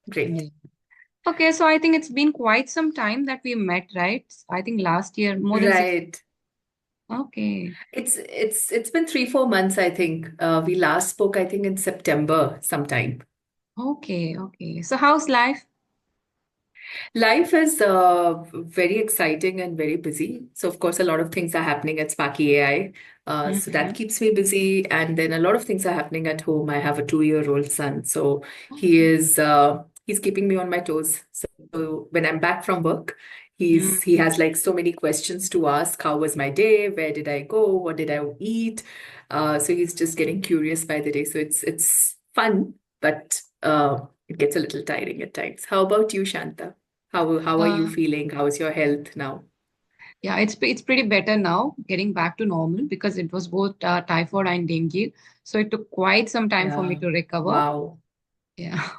Great. Yeah. Okay, so I think it's been quite some time that we met, right? I think last year, more than 6. Right. Okay. It's been 3, 4 months, I think. We last spoke, I think, in September sometime. Okay, okay. So how's life? Life is very exciting and very busy. So, of course, a lot of things are happening at Sparky AI. So that Mm-hmm. keeps me busy. And then a lot of things are happening at home. I have a 2-year-old son. So Okay. he's keeping me on my toes. So when I'm back from work, he Mm. has like so many questions to ask. How was my day? Where did I go? What did I eat? So he's just getting curious by the day. So it's fun, but it gets a little tiring at times. How about you, Shanta? How are you Uh, feeling? How is your health now? yeah, it's pretty better now, getting back to normal because it was both typhoid and dengue. So it took quite some time for me Yeah. to recover. Wow. Yeah.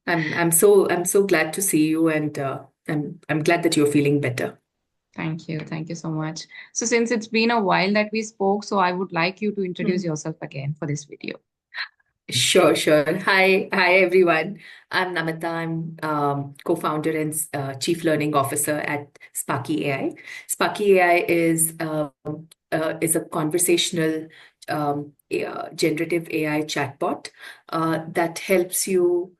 I'm so glad to see you, and I'm glad that you're feeling better. Thank you. Thank you so much. So since it's been a while that we spoke, so I would like you to introduce Hmm. yourself again for this video. Sure, sure. Hi, everyone. I'm Namita. I'm co-founder and chief learning officer at Sparky AI. Sparky AI is a conversational generative AI chatbot that helps you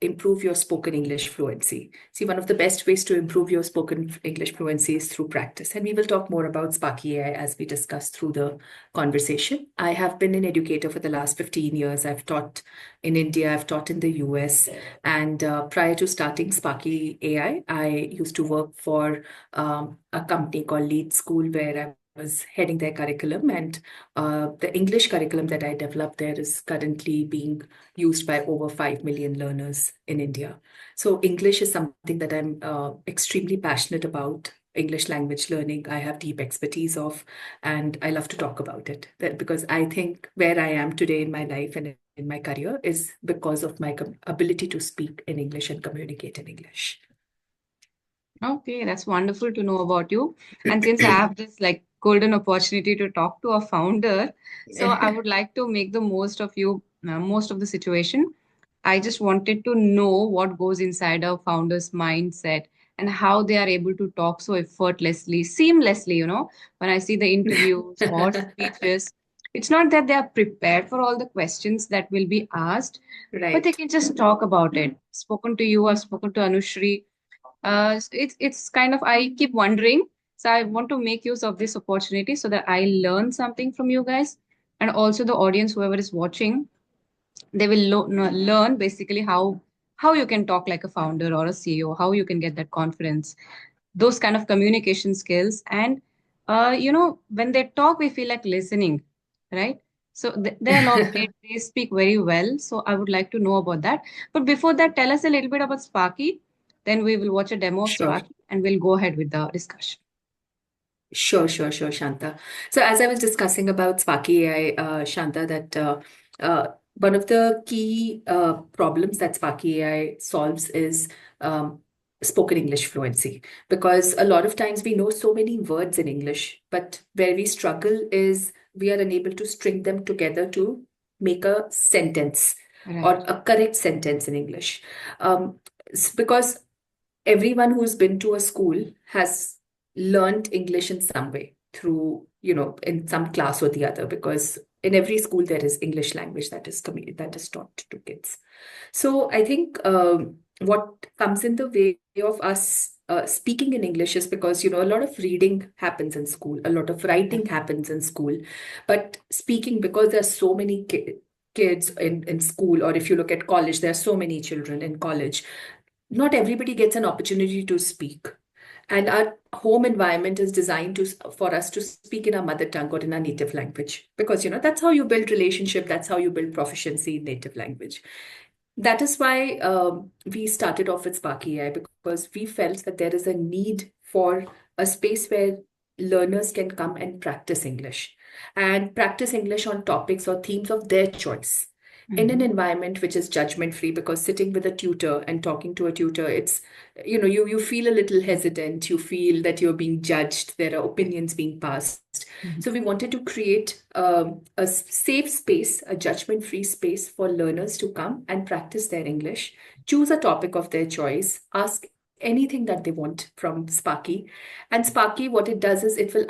improve your spoken English fluency. See, one of the best ways to improve your spoken English fluency is through practice, and we will talk more about Sparky AI as we discuss through the conversation. I have been an educator for the last 15 years. I've taught in India, I've taught in the US. And prior to starting Sparky AI, I used to work for a company called Lead School, where I was heading their curriculum. And the English curriculum that I developed there is currently being used by over 5 million learners in India. So, English is something that I'm extremely passionate about. English language learning, I have deep expertise of, and I love to talk about it. Because I think where I am today in my life and in my career is because of my ability to speak in English and communicate in English. Okay, that's wonderful to know about you. And since I have this like golden opportunity to talk to a founder, so I would like to make the most of you, most of the situation. I just wanted to know what goes inside a founder's mindset and how they are able to talk so effortlessly, seamlessly, when I see the interviews or speeches, it's not that they are prepared for all the questions that will be asked, but they Right. can just talk about it. Spoken to you or spoken to Anushri, it's kind of I keep wondering. So I want to make use of this opportunity so that I learn something from you guys, and also the audience, whoever is watching, they will learn basically how you can talk like a founder or a CEO, how you can get that confidence, those kind of communication skills, and when they talk, we feel like listening, right? So they're not they speak very well. So I would like to know about that. But before that, tell us a little bit about Sparky. Then we will watch a demo of Sure. Sparky and we'll go ahead with the discussion. Sure, Shanta. So as I was discussing about Sparky AI, Shanta, that one of the key problems that Sparky AI solves is spoken English fluency. Because a lot of times we know so many words in English, but where we struggle is we are unable to string them together to make a sentence or Right. a correct sentence in English. Because everyone who's been to a school has learned English in some way through, in some class or the other, because in every school there is English language that is taught to kids. So I think what comes in the way of us speaking in English is because, a lot of reading happens in school, a lot of Yeah. writing happens in school, but speaking, because there are so many kids in school, or if you look at college, there are so many children in college. Not everybody gets an opportunity to speak. And our home environment is designed for us to speak in our mother tongue or in our native language, because that's how you build relationship, that's how you build proficiency in native language. That is why we started off with Sparky AI, because we felt that there is a need for a space where learners can come and practice English on topics or themes of their choice. in an environment which is judgment free, because sitting with a tutor and talking to a tutor, it's, you feel a little hesitant, you feel that you're being judged, there are opinions being passed. So we wanted to create a safe space, a judgment free space for learners to come and practice their English, choose a topic of their choice, ask anything that they want from Sparky. And Sparky, what it does is it will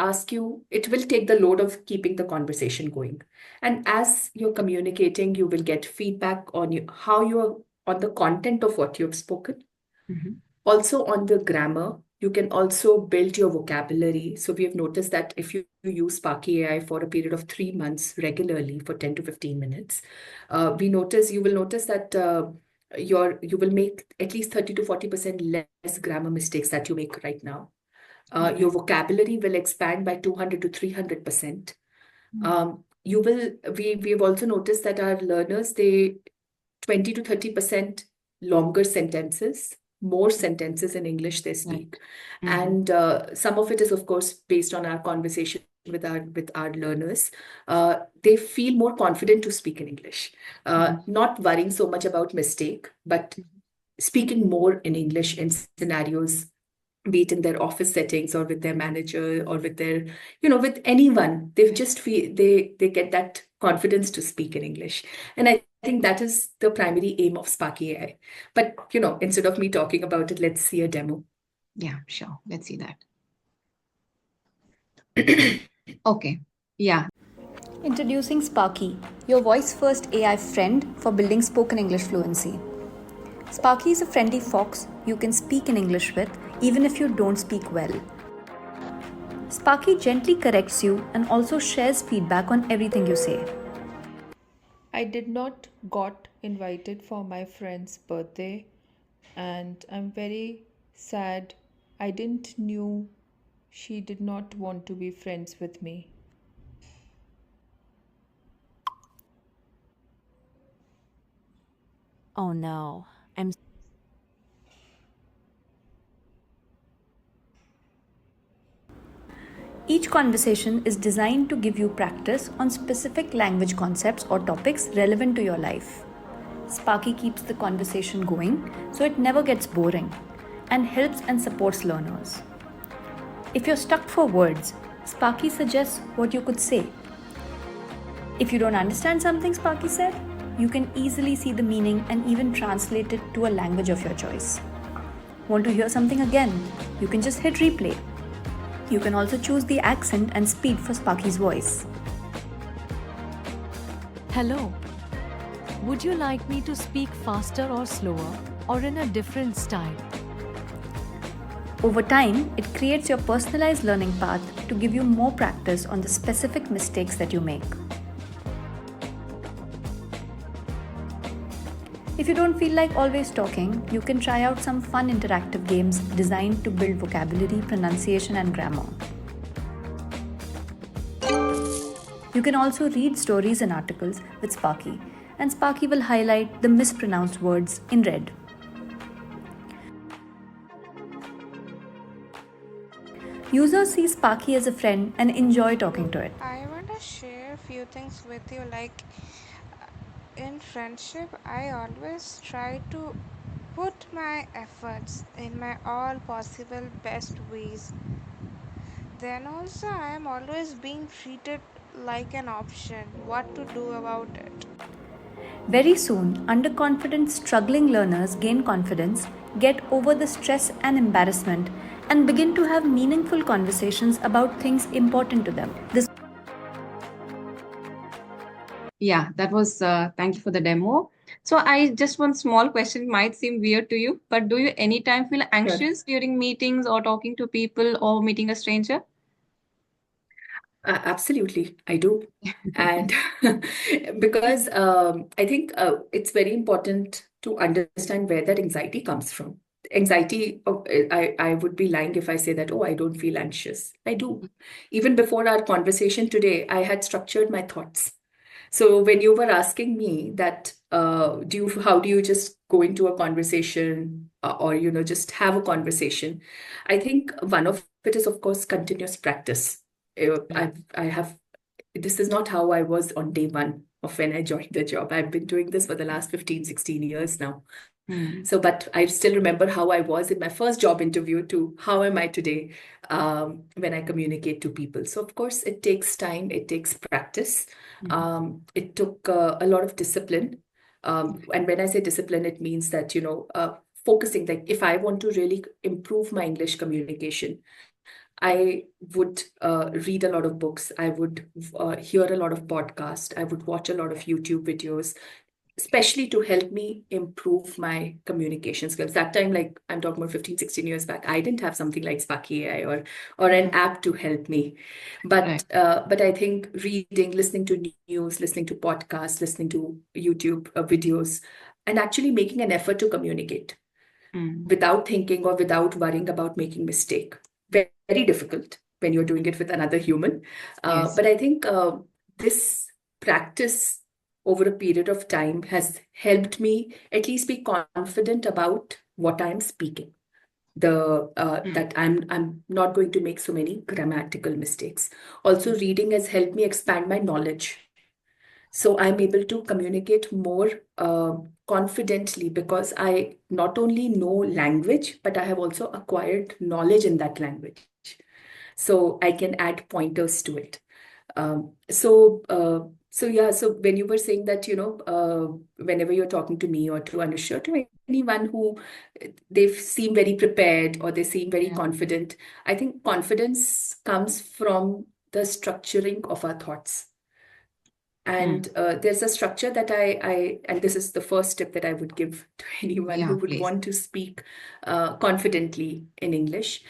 take the load of keeping the conversation going. And as you're communicating, you will get feedback on how you're on the content of what you've spoken. Also on the grammar, you can also build your vocabulary. So we have noticed that if you use Sparky AI for a period of 3 months regularly for 10 to 15 minutes, you will notice that you will make at least 30 to 40% less grammar mistakes that you make right now. Your vocabulary will expand by 200 to 300%. We've also noticed that our learners, they 20 to 30% longer sentences, more sentences in English they speak. And some of it is, of course, based on our conversation with our learners. They feel more confident to speak in English, not worrying so much about mistake, but speaking more in English in scenarios, be it in their office settings or with their manager or with their, with anyone. They just feel they get that confidence to speak in English. And I think that is the primary aim of Sparky AI. But, instead of me talking about it, let's see a demo. Yeah, sure. Let's see that. Okay. Yeah. Introducing Sparky, your voice-first AI friend for building spoken English fluency. Sparky is a friendly fox you can speak in English with, even if you don't speak well. Sparky gently corrects you and also shares feedback on everything you say. I did not got invited for my friend's birthday, and I'm very sad. I didn't knew she did not want to be friends with me. Oh no, Each conversation is designed to give you practice on specific language concepts or topics relevant to your life. Sparky keeps the conversation going so it never gets boring and helps and supports learners. If you're stuck for words, Sparky suggests what you could say. If you don't understand something Sparky said, you can easily see the meaning and even translate it to a language of your choice. Want to hear something again? You can just hit replay. You can also choose the accent and speed for Sparky's voice. Hello. Would you like me to speak faster or slower, or in a different style? Over time, it creates your personalized learning path to give you more practice on the specific mistakes that you make. If you don't feel like always talking, you can try out some fun interactive games designed to build vocabulary, pronunciation, and grammar. You can also read stories and articles with Sparky, and Sparky will highlight the mispronounced words in red. Users see Sparky as a friend and enjoy talking to it. I want to share a few things with you. Like in friendship, I always try to put my efforts in my all possible best ways. Then also, I am always being treated like an option. What to do about it? Very soon, underconfident, struggling learners gain confidence, get over the stress and embarrassment, and begin to have meaningful conversations about things important to them. Yeah, that was, thank you for the demo. So I just one small question, might seem weird to you, but do you anytime feel anxious during meetings or talking to people or meeting a stranger? Absolutely, I do. And because I think it's very important to understand where that anxiety comes from. Anxiety, I would be lying if I say that, oh, I don't feel anxious. I do. Even before our conversation today, I had structured my thoughts. So when you were asking me that, how do you just go into a conversation or, just have a conversation? I think one of it is, of course, continuous practice. I have, this is not how I was on day one. of when I joined the job. I've been doing this for the last 15, 16 years now. Mm. So, but I still remember how I was in my first job interview to how am I today when I communicate to people. So, of course, it takes time, it takes practice. It took a lot of discipline. And when I say discipline, it means that, focusing, like if I want to really improve my English communication, I would read a lot of books. I would hear a lot of podcasts. I would watch a lot of YouTube videos, especially to help me improve my communication skills. That time, like I'm talking about 15, 16 years back, I didn't have something like Sparky AI or an app to help me. Right. But I think reading, listening to news, listening to podcasts, listening to YouTube videos, and actually making an effort to communicate without thinking or without worrying about making mistake. Very, very difficult when you're doing it with another human. Yes. But I think this practice over a period of time has helped me at least be confident about what I'm speaking. That I'm not going to make so many grammatical mistakes. Also, reading has helped me expand my knowledge. So I'm able to communicate more confidently because I not only know language, but I have also acquired knowledge in that language. So I can add pointers to it. So when you were saying that, whenever you're talking to me or to Anusha, to anyone who they seem very prepared or they seem very confident, I think confidence comes from the structuring of our thoughts. And there's a structure that and this is the first tip that I would give to anyone who would please. want to speak confidently in English,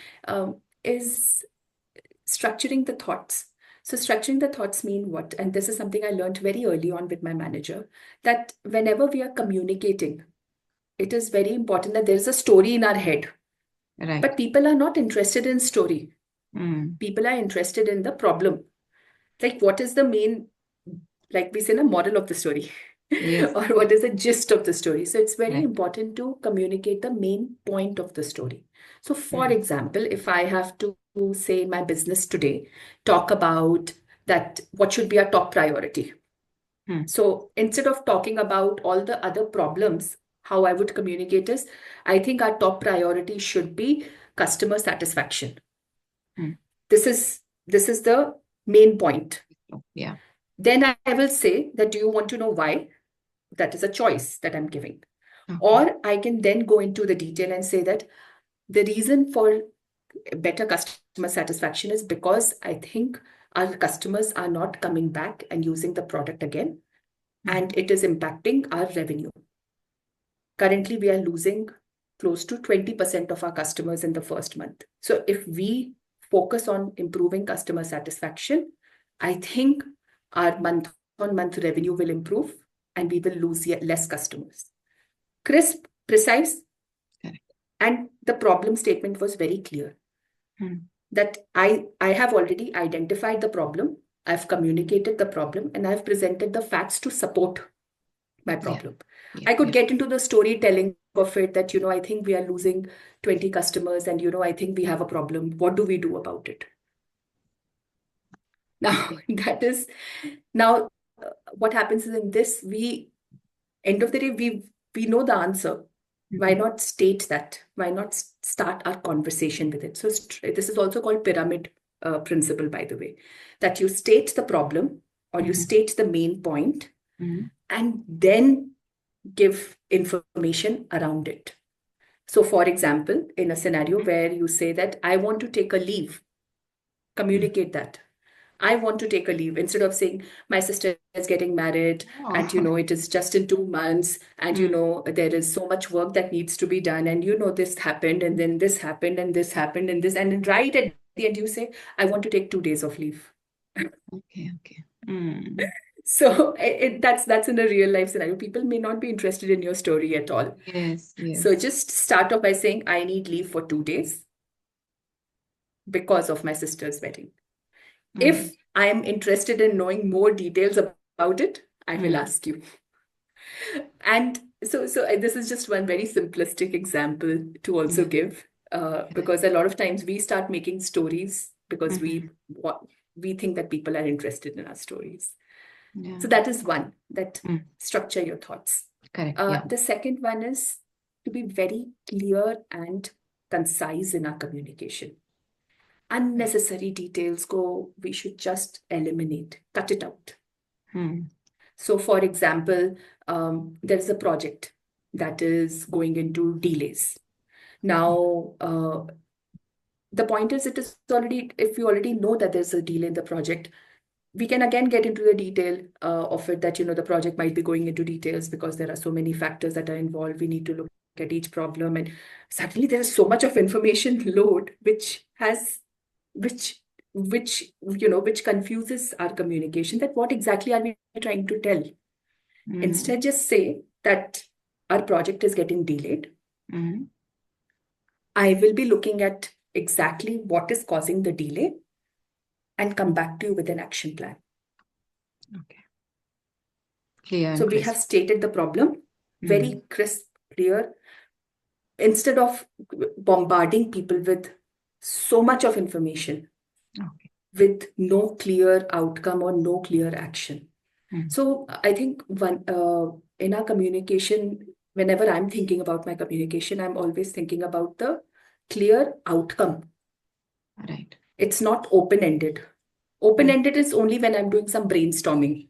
is structuring the thoughts. So structuring the thoughts mean what? And this is something I learned very early on with my manager, that whenever we are communicating, it is very important that there's a story in our head. Right. But people are not interested in story. Mm. People are interested in the problem. Like what is the main, like we say, the moral of the story. Yes. Or what is the gist of the story. So it's very Right. important to communicate the main point of the story. So for example, if I have to say my business today, talk about that, what should be our top priority? So instead of talking about all the other problems, how I would communicate is, I think our top priority should be customer satisfaction. This is the main point. Yeah. Then I will say that, do you want to know why? That is a choice that I'm giving. Or I can then go into the detail and say that the reason for better customer satisfaction is because I think our customers are not coming back and using the product again, and it is impacting our revenue. Currently, we are losing close to 20% of our customers in the first month. So if we focus on improving customer satisfaction, I think our month-on-month revenue will improve and we will lose less customers. Crisp, precise, and the problem statement was very clear. That I have already identified the problem, I've communicated the problem, and I've presented the facts to support my problem. I could get into the storytelling of it that, I think we are losing 20 customers and, I think we have a problem. What do we do about it? Now, what happens is, in this, end of the day, we know the answer. Why not state that? Why not start our conversation with it? So this is also called pyramid principle, by the way, that you state the problem or you state the main point and then give information around it. So for example, in a scenario where you say that I want to take a leave, communicate that. I want to take a leave, instead of saying my sister is getting married and, it is just in 2 months and, there is so much work that needs to be done. And, this happened and then this happened and this happened and this. And then right at the end, you say, I want to take 2 days of leave. Okay. So that's in a real life scenario. People may not be interested in your story at all. Yes. So just start off by saying, I need leave for 2 days because of my sister's wedding. If I am interested in knowing more details about it, I will ask you. And so this is just one very simplistic example to also give, because a lot of times we start making stories because we think that people are interested in our stories. Yeah. So that is one, that Mm. structure your thoughts. Correct. Yeah. The second one is to be very clear and concise in our communication. Unnecessary details we should just eliminate, cut it out. Mm. So, for example, there's a project that is going into delays. Now, the point is, it is already, if we already know that there's a delay in the project, we can again get into the detail of it, that, the project might be going into details because there are so many factors that are involved. We need to look at each problem, and suddenly there's so much of information load, which confuses our communication, that what exactly are we trying to tell? Mm. Instead, just say that our project is getting delayed. Mm. I will be looking at exactly what is causing the delay and come back to you with an action plan. Okay. Clear and So we crisp. have stated the problem, very crisp, clear, instead of bombarding people with so much of information Okay. with no clear outcome or no clear action. So I think in our communication, whenever I'm thinking about my communication, I'm always thinking about the clear outcome. Right. It's not open-ended. Open-ended is only when I'm doing some brainstorming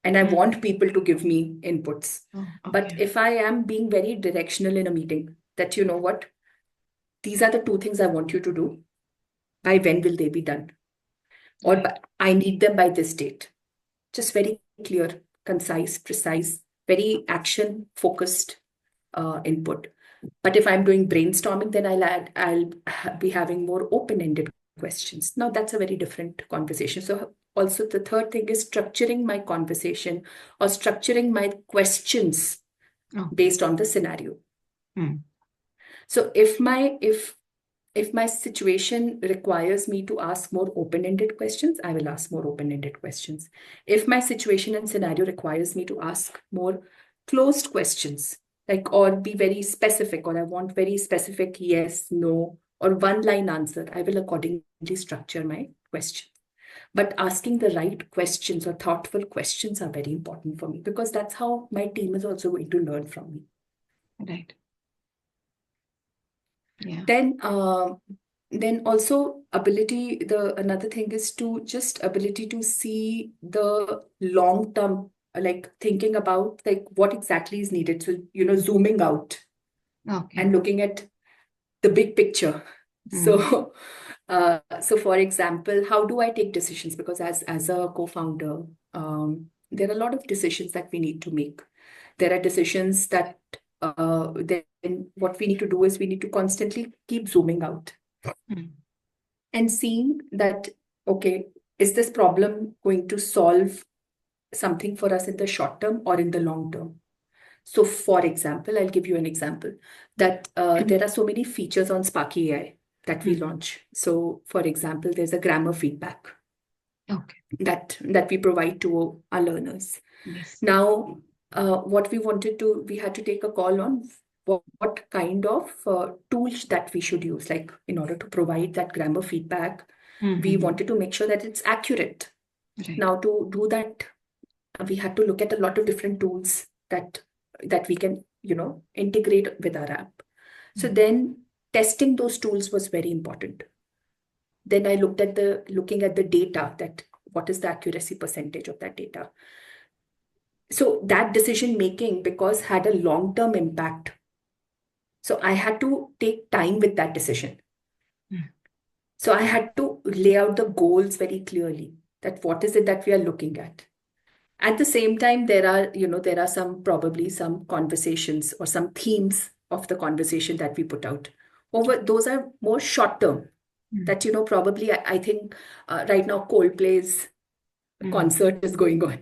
and I want people to give me inputs. Oh, But okay. if I am being very directional in a meeting, that you know what, these are the two things I want you to do. By when will they be done? Or I need them by this date. Just very clear, concise, precise, very action-focused input. But if I'm doing brainstorming, then I'll be having more open-ended questions. Now that's a very different conversation. So also the third thing is structuring my conversation or structuring my questions based on the scenario. So if my situation requires me to ask more open-ended questions, I will ask more open-ended questions. If my situation and scenario requires me to ask more closed questions, or be very specific, or I want very specific yes, no, or one-line answer, I will accordingly structure my question. But asking the right questions or thoughtful questions are very important for me, because that's how my team is also going to learn from me. Right. Yeah. Then also another thing is to just ability to see the long term, thinking about what exactly is needed. So, zooming out and looking at the big picture. So, for example, how do I take decisions? Because as a co-founder, there are a lot of decisions that we need to make. There are decisions that then what we need to do is we need to constantly keep zooming out and seeing that, okay, is this problem going to solve something for us in the short term or in the long term? So, for example, I'll give you an example that there are so many features on Sparky AI that we launch. So, for example, there's a grammar feedback that we provide to our learners. Yes. Now, what we had to take a call on what kind of tools that we should use. In order to provide that grammar feedback, we wanted to make sure that it's accurate. Right. Now, to do that, we had to look at a lot of different tools that we can, integrate with our app. So then testing those tools was very important. Then I looking at the data, that what is the accuracy percentage of that data. So that decision making, because had a long-term impact. So I had to take time with that decision. So I had to lay out the goals very clearly, that what is it that we are looking at. At the same time, there are probably some conversations or some themes of the conversation that we put out. Those are more short term. That, probably I think right now Coldplay's concert is going on.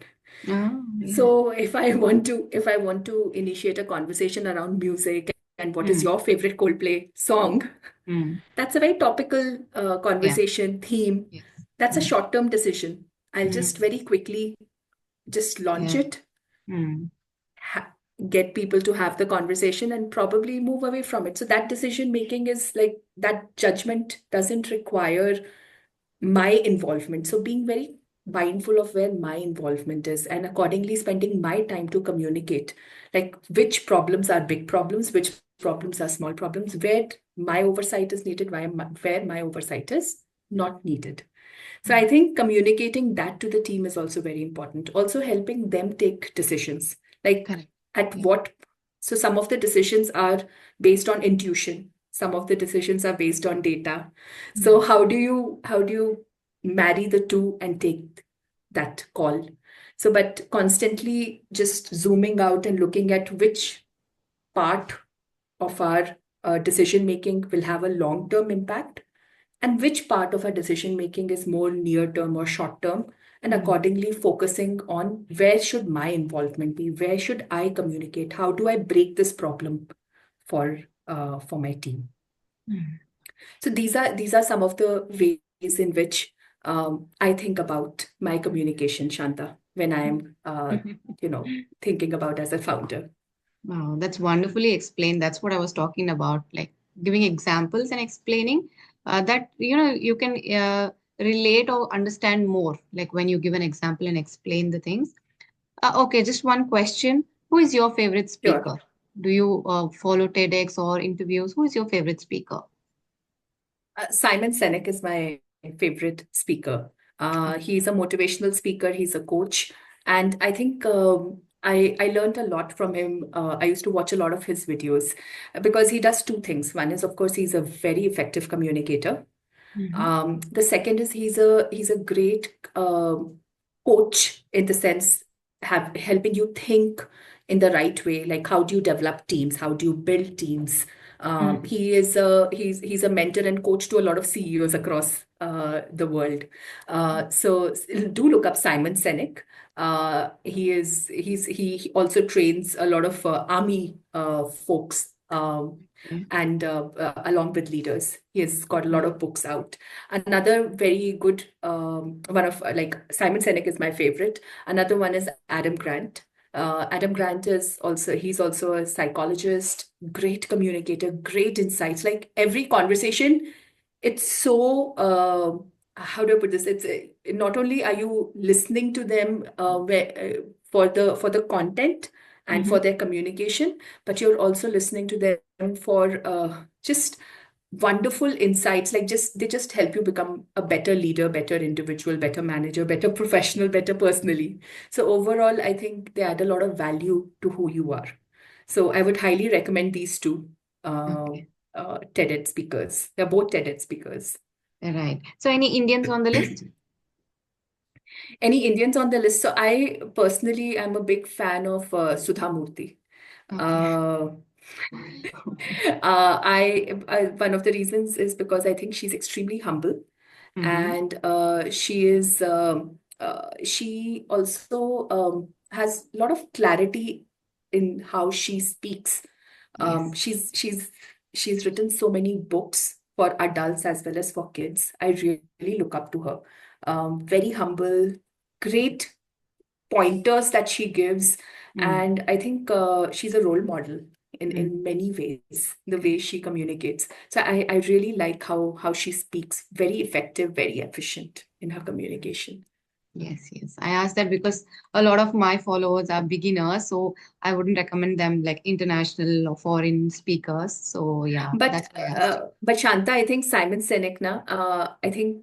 Oh, yeah. So if I want to initiate a conversation around music and what is your favorite Coldplay song, that's a very topical conversation theme. Yes. That's a short-term decision. I'll just very quickly just launch it, get people to have the conversation and probably move away from it. So that decision making is that judgment doesn't require my involvement. So being very mindful of where my involvement is and accordingly spending my time to communicate, like which problems are big problems, which problems are small problems, where my oversight is needed, where my oversight is not needed. So I think communicating that to the team is also very important. Also helping them take decisions. Like Correct. at Yeah. what, so some of the decisions are based on intuition. Some of the decisions are based on data. So how do you marry the two and take that call? So, but constantly just zooming out and looking at which part of our decision making will have a long-term impact and which part of our decision making is more near term or short term, and accordingly focusing on where should my involvement be, where should I communicate, how do I break this problem for my team. So these are some of the ways in which I think about my communication, Shanta, when I am thinking about as a founder. Wow, that's wonderfully explained. That's what I was talking about, like giving examples and explaining that you can relate or understand more, like when you give an example and explain the things. Okay, just one question. Who is your favorite Sure. speaker? Do you follow TEDx or interviews? Who is your favorite speaker? Simon Sinek is my favorite speaker. He's a motivational speaker, he's a coach, and I think I learned a lot from him. I used to watch a lot of his videos because he does two things. One is, of course, he's a very effective communicator. The second is he's a great coach in the sense helping you think in the right way. Like how do you develop teams? How do you build teams? He's a mentor and coach to a lot of CEOs across the world. So do look up Simon Sinek. He also trains a lot of army folks. And along with leaders, he has got a lot of books out. Another very good one of like Simon Sinek is my favorite. Another one is Adam Grant. Adam Grant he's also a psychologist, great communicator, great insights. Like every conversation, it's so, how do I put this? It's not only are you listening to them for the content and for their communication, but you're also listening to them for just wonderful insights. Like they just help you become a better leader, better individual, better manager, better professional, better personally. So overall, I think they add a lot of value to who you are. So I would highly recommend these two Okay. TEDx speakers. They're both TEDx speakers. Right. So any Indians on the list? Any Indians on the list? So I personally am a big fan of Sudha Murthy. Okay. One of the reasons is because I think she's extremely humble, Mm-hmm. and she also has a lot of clarity in how she speaks. Yes. She's written so many books for adults as well as for kids. I really look up to her. Very humble, great pointers that she gives, and I think she's a role model in many ways, the way she communicates. So I really like how she speaks. Very effective, very efficient in her communication. Yes, yes. I asked that because a lot of my followers are beginners, so I wouldn't recommend them like international or foreign speakers. So yeah, that's But why I asked. Shanta, I think Simon Sinek, I think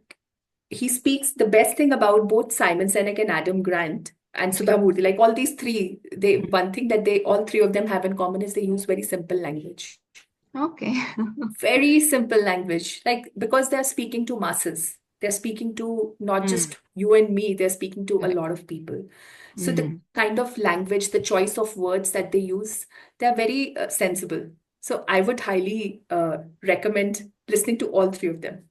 he speaks the best thing about both Simon Sinek and Adam Grant and Sudha Murthy. Like all these three, one thing that all three of them have in common is they use very simple language. Okay. Very simple language, like because they're speaking to masses. They're speaking to not just you and me, they're speaking to a Correct. lot of people. So the kind of language, the choice of words that they use, they're very sensible. So I would highly recommend listening to all three of them.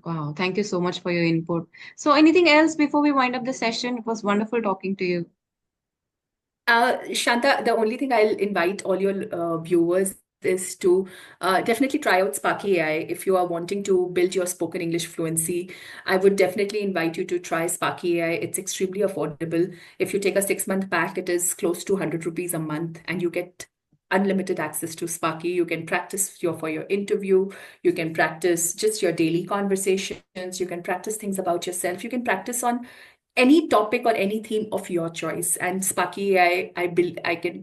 Wow. Thank you so much for your input. So anything else before we wind up the session? It was wonderful talking to you. Shanta, the only thing I'll invite all your viewers is to definitely try out Sparky AI. If you are wanting to build your spoken English fluency, I would definitely invite you to try Sparky AI. It's extremely affordable. If you take a 6-month pack, it is close to 100 rupees a month, and you get unlimited access to Sparky. You can practice for your interview. You can practice just your daily conversations. You can practice things about yourself. You can practice on any topic or any theme of your choice. And Sparky,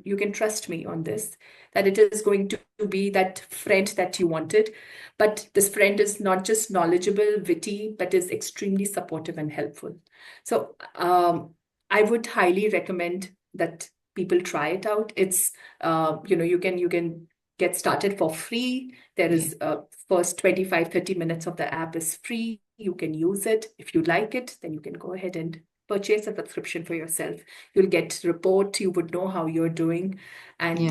you can trust me on this, that it is going to be that friend that you wanted. But this friend is not just knowledgeable, witty, but is extremely supportive and helpful. So I would highly recommend that people try it out. It's you can get started for free. There is first 25-30 minutes of the app is free. You can use it. If you like it, then you can go ahead and purchase a subscription for yourself. You'll get report. You would know how you're doing. And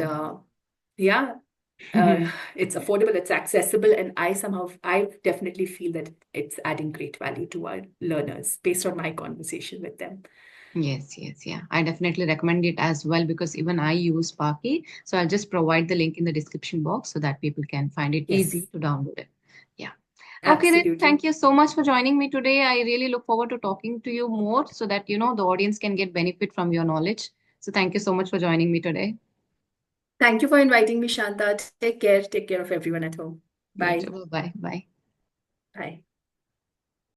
it's affordable, it's accessible, and I definitely feel that it's adding great value to our learners based on my conversation with them. Yes, yeah. I definitely recommend it as well because even I use Sparky. So I'll just provide the link in the description box so that people can find it easy to download it. Yeah. Okay, then Absolutely. thank you so much for joining me today. I really look forward to talking to you more so that, the audience can get benefit from your knowledge. So thank you so much for joining me today. Thank you for inviting me, Shantha. Take care. Take care of everyone at home. Bye. Bye. Bye.